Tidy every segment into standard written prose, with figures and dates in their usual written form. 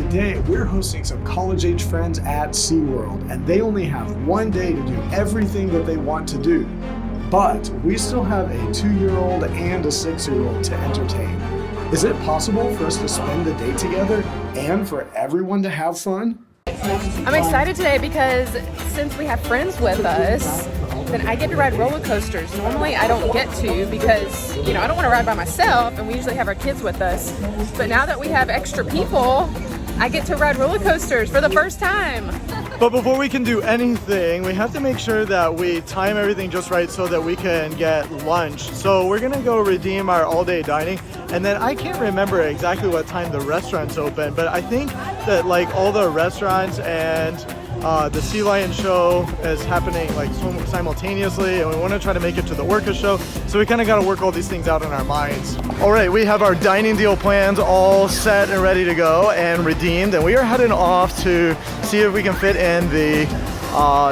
today we're hosting some college-age friends at SeaWorld, and they only have one day to do everything that they want to do. But we still have a 2-year-old and a 6-year-old to entertain. Is it possible for us to spend the day together and for everyone to have fun? I'm excited today because since we have friends with us, then I get to ride roller coasters. Normally I don't get to because, I don't want to ride by myself, and we usually have our kids with us. But now that we have extra people, I get to ride roller coasters for the first time. But before we can do anything, we have to make sure that we time everything just right so that we can get lunch. So we're gonna go redeem our all-day dining, and then I can't remember exactly what time the restaurants open, but I think that like all the restaurants and the Sea Lion show is happening like simultaneously, and we want to try to make it to the Orca show, so we kind of got to work all these things out in our minds. All right, we have our dining deal plans all set and ready to go and redeemed, and we are heading off to see if we can fit in the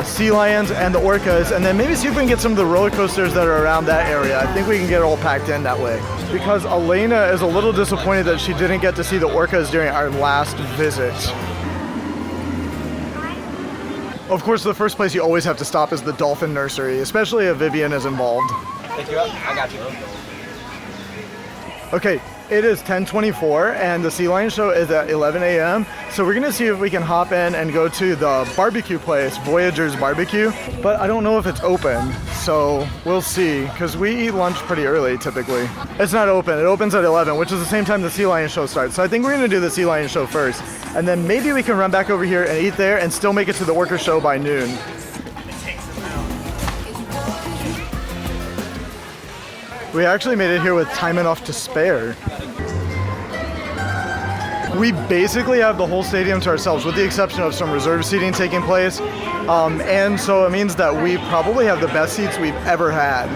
sea lions and the orcas, and then maybe see if we can get some of the roller coasters that are around that area. I think we can get it all packed in that way. Because Elena is a little disappointed that she didn't get to see the orcas during our last visit. Of course, the first place you always have to stop is the Dolphin nursery, especially if Vivian is involved. Pick you up? I got you. Okay, it is 10:24 and the Sea Lion show is at 11 a.m. So we're gonna see if we can hop in and go to the barbecue place, Voyager's Barbecue. But I don't know if it's open, so we'll see, because we eat lunch pretty early typically. It's not open, it opens at 11, which is the same time the Sea Lion show starts. So I think we're gonna do the Sea Lion show first, and then maybe we can run back over here and eat there and still make it to the Orca show by noon. We actually made it here with time enough to spare. We basically have the whole stadium to ourselves, with the exception of some reserve seating taking place. And so it means that we probably have the best seats we've ever had.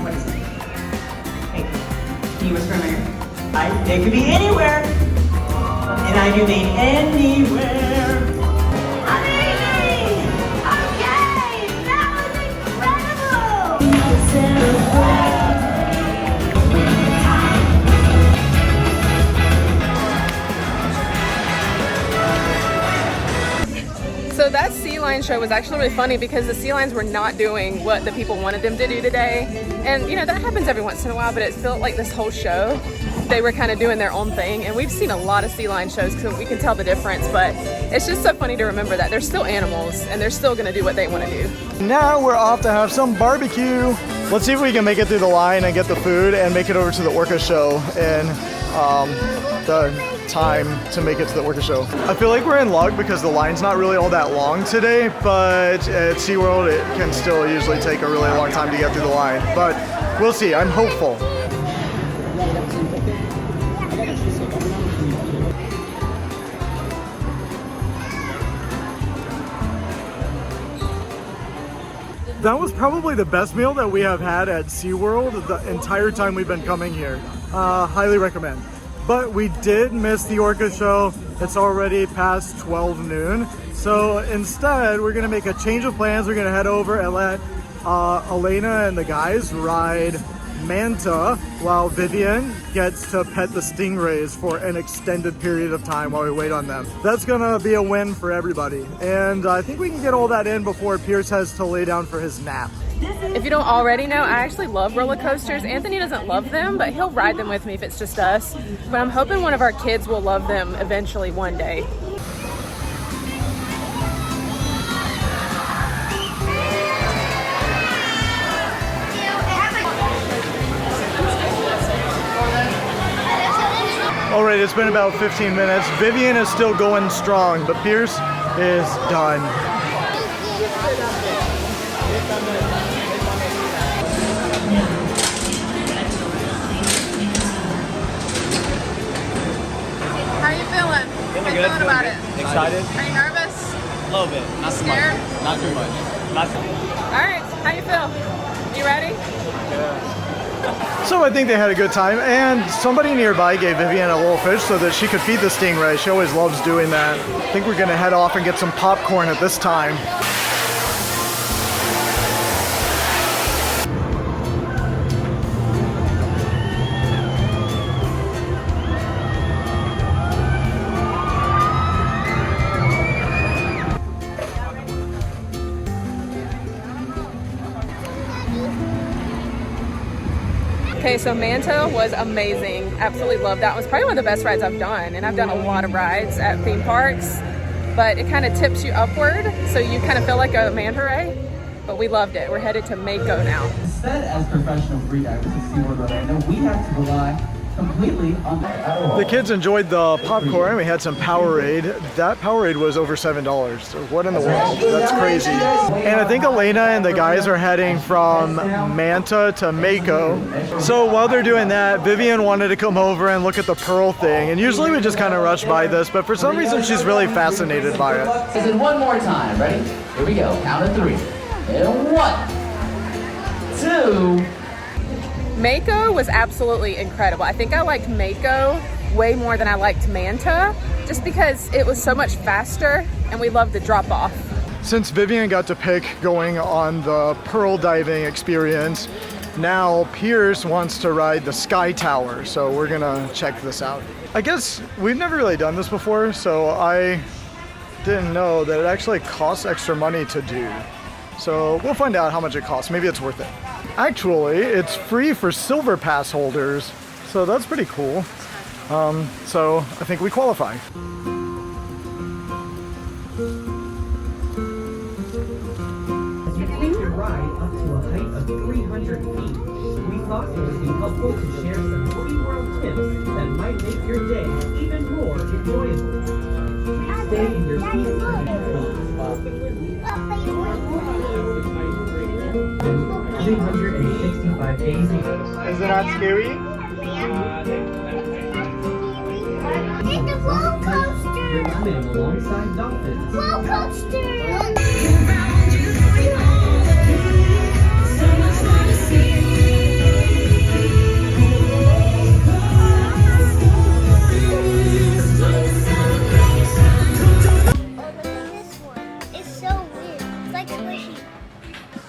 What is it? Hey, can you whisper in my ear? It could be anywhere. And I do mean anywhere. Amazing! Okay! That was So that Sea Lion show was actually really funny because the sea lions were not doing what the people wanted them to do today. And that happens every once in a while, but it felt like this whole show, they were kind of doing their own thing. And we've seen a lot of sea lion shows, so we can tell the difference, but it's just so funny to remember that they're still animals and they're still gonna do what they want to do. Now we're off to have some barbecue. Let's see if we can make it through the line and get the food and make it over to the Orca show in the time to make it to the Orca show. I feel like we're in luck because the line's not really all that long today, but at SeaWorld it can still usually take a really long time to get through the line. But we'll see, I'm hopeful. That was probably the best meal that we have had at SeaWorld the entire time we've been coming here. Highly recommend. But we did miss the Orca show. It's already past 12 noon. So instead, we're gonna make a change of plans. We're gonna head over and let Elena and the guys ride Manta while Vivian gets to pet the stingrays for an extended period of time while we wait on them. That's gonna be a win for everybody. And I think we can get all that in before Pierce has to lay down for his nap. If you don't already know, I actually love roller coasters. Anthony doesn't love them, but he'll ride them with me if it's just us. But I'm hoping one of our kids will love them eventually one day. All right, it's been about 15 minutes. Vivian is still going strong, but Pierce is done. How are you feeling? How you feeling about it? Excited? Are you nervous? A little bit. Not too Scared? much. Not too much. Not too much. All right, how you feel? You ready? Yeah. So I think they had a good time, and somebody nearby gave Vivian a little fish so that she could feed the stingray. She always loves doing that. I think we're gonna head off and get some popcorn at this time. Okay, so Manta was amazing. Absolutely loved that. It was probably one of the best rides I've done, and I've done a lot of rides at theme parks, but it kind of tips you upward, so you kind of feel like a manta ray, but we loved it. We're headed to Mako now. Instead, as professional free divers at SeaWorld Orlando, we have to rely completely on The kids enjoyed the popcorn. We had some Powerade. That Powerade was over $7. So what in the world? That's crazy. And I think Elena and the guys are heading from Manta to Mako. So while they're doing that, Vivian wanted to come over and look at the pearl thing. And usually we just kind of rush by this, but for some reason she's really fascinated by it. Is it one more time? Ready? Here we go. Count of 3. And 1, 2. Mako was absolutely incredible. I think I liked Mako way more than I liked Manta, just because it was so much faster and we loved the drop off. Since Vivian got to pick going on the pearl diving experience, now Pierce wants to ride the Sky Tower, so we're gonna check this out. I guess we've never really done this before, so I didn't know that it actually costs extra money to do. So we'll find out how much it costs. Maybe it's worth it. Actually, it's free for Silver Pass holders, so that's pretty cool. So I think we qualify. As you take your ride up to a height of 300 feet, we thought it would be helpful to share some SeaWorld tips that might make your day even more enjoyable. Stay in your seat. 365 days a year. Is it not scary? It's a roller coaster! You're swimming alongside dolphins. Roller coaster!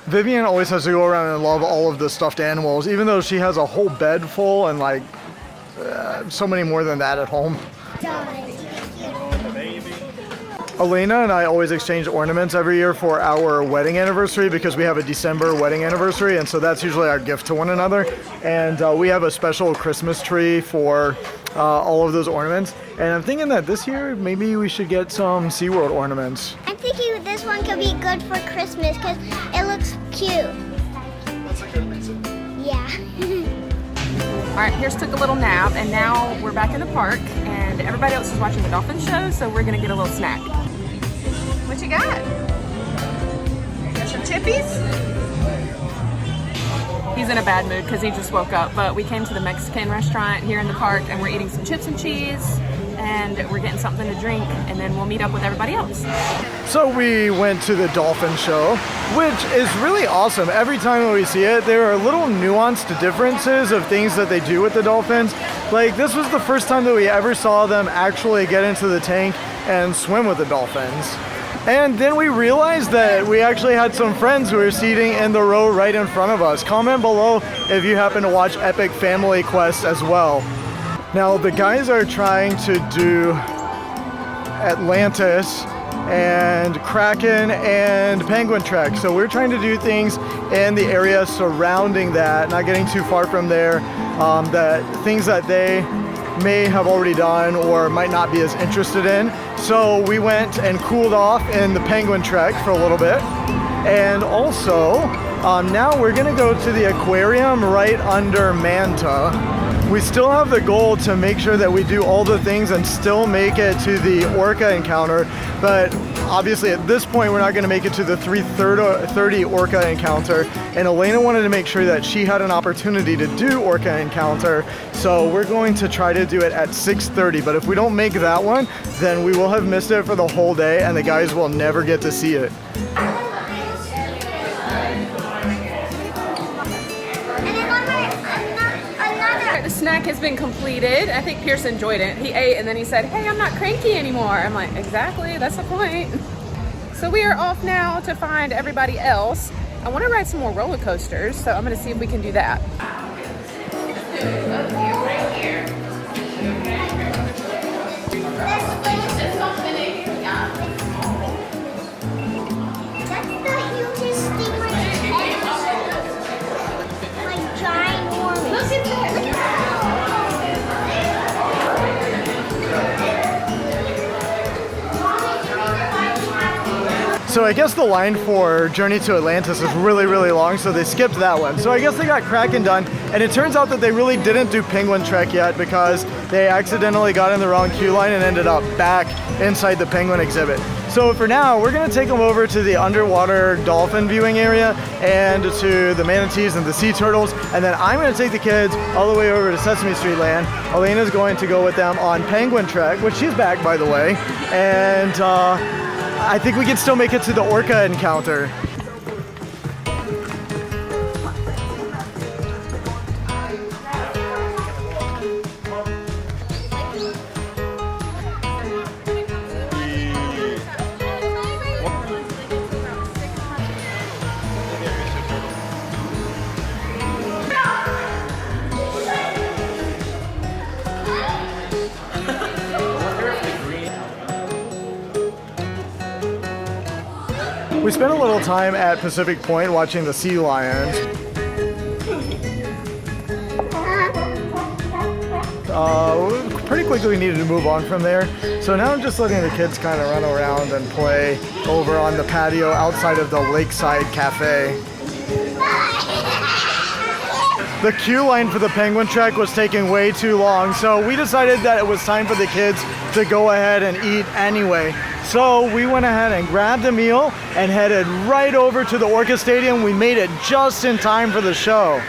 Vivian always has to go around and love all of the stuffed animals, even though she has a whole bed full and like so many more than that at home. Elena and I always exchange ornaments every year for our wedding anniversary because we have a December wedding anniversary, and so that's usually our gift to one another. And we have a special Christmas tree for all of those ornaments. And I'm thinking that this year maybe we should get some SeaWorld ornaments. I'm thinking this one could be good for Christmas because it looks cute. That's a good reason. Yeah. All right, Pierce took a little nap, and now we're back in the park, and everybody else is watching the Dolphin show, so we're gonna get a little snack. What you got? Got some chippies? He's in a bad mood because he just woke up, but we came to the Mexican restaurant here in the park, and we're eating some chips and cheese, and we're getting something to drink, and then we'll meet up with everybody else. So we went to the Dolphin show, which is really awesome. Every time that we see it, there are little nuanced differences of things that they do with the dolphins. Like, this was the first time that we ever saw them actually get into the tank and swim with the dolphins. And then we realized that we actually had some friends who were seating in the row right in front of us. Comment below if you happen to watch Epic Family Quest as well. Now, the guys are trying to do Atlantis and Kraken and Penguin Trek. So we're trying to do things in the area surrounding that, not getting too far from there, that things that they may have already done or might not be as interested in. So we went and cooled off in the Penguin Trek for a little bit. And also, now we're gonna go to the aquarium right under Manta. We still have the goal to make sure that we do all the things and still make it to the Orca encounter, but obviously at this point we're not going to make it to the 3:30 Orca encounter, and Elena wanted to make sure that she had an opportunity to do Orca encounter, so we're going to try to do it at 6:30, but if we don't make that one, then we will have missed it for the whole day and the guys will never get to see it. And then snack has been completed. I think Pierce enjoyed it. He ate and then he said, hey, I'm not cranky anymore. I'm like, exactly, that's the point. So we are off now to find everybody else. I want to ride some more roller coasters, so I'm going to see if we can do that. That's the hugest stingray ever. Like ginormous. Look at that. So I guess the line for Journey to Atlantis is really, really long, so they skipped that one. So I guess they got Kraken done, and it turns out that they really didn't do Penguin Trek yet because they accidentally got in the wrong queue line and ended up back inside the penguin exhibit. So for now, we're gonna take them over to the underwater dolphin viewing area and to the manatees and the sea turtles, and then I'm gonna take the kids all the way over to Sesame Street Land. Elena's going to go with them on Penguin Trek, which she's back, by the way, and I think we can still make it to the Orca encounter. We spent a little time at Pacific Point watching the sea lions. Pretty quickly we needed to move on from there. So now I'm just letting the kids kind of run around and play over on the patio outside of the Lakeside Cafe. The queue line for the Penguin Trek was taking way too long, so we decided that it was time for the kids to go ahead and eat anyway. So we went ahead and grabbed a meal and headed right over to the Orca Stadium. We made it just in time for the show.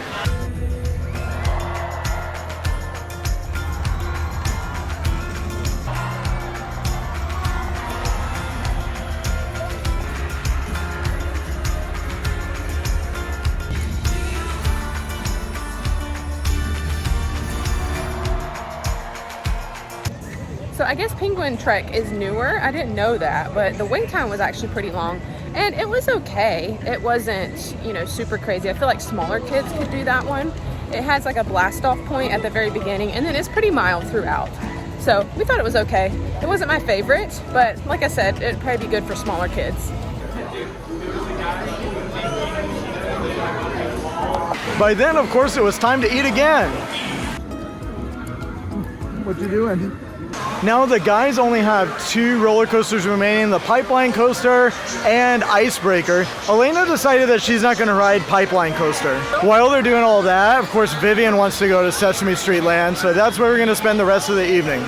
So I guess Penguin Trek is newer. I didn't know that, but the wait time was actually pretty long and it was okay. It wasn't, you know, super crazy. I feel like smaller kids could do that one. It has like a blast off point at the very beginning and then it's pretty mild throughout. So we thought it was okay. It wasn't my favorite, but like I said, it'd probably be good for smaller kids. By then, of course, it was time to eat again. What you doing? Now the guys only have 2 roller coasters remaining, the Pipeline Coaster and Icebreaker. Elena decided that she's not going to ride Pipeline Coaster. While they're doing all that, of course, Vivian wants to go to Sesame Street Land, so that's where we're going to spend the rest of the evening.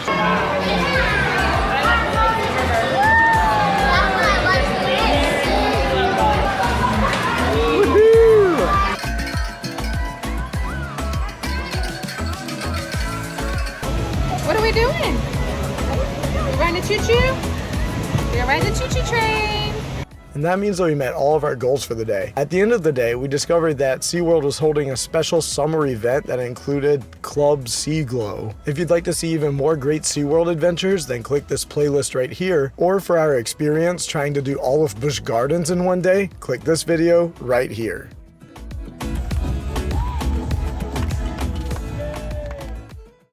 What are we doing? Riding the choo-choo? We're gonna ride the choo-choo train. And that means that we met all of our goals for the day. At the end of the day, we discovered that SeaWorld was holding a special summer event that included Club Sea Glow. If you'd like to see even more great SeaWorld adventures, then click this playlist right here. Or for our experience trying to do all of Busch Gardens in one day, click this video right here.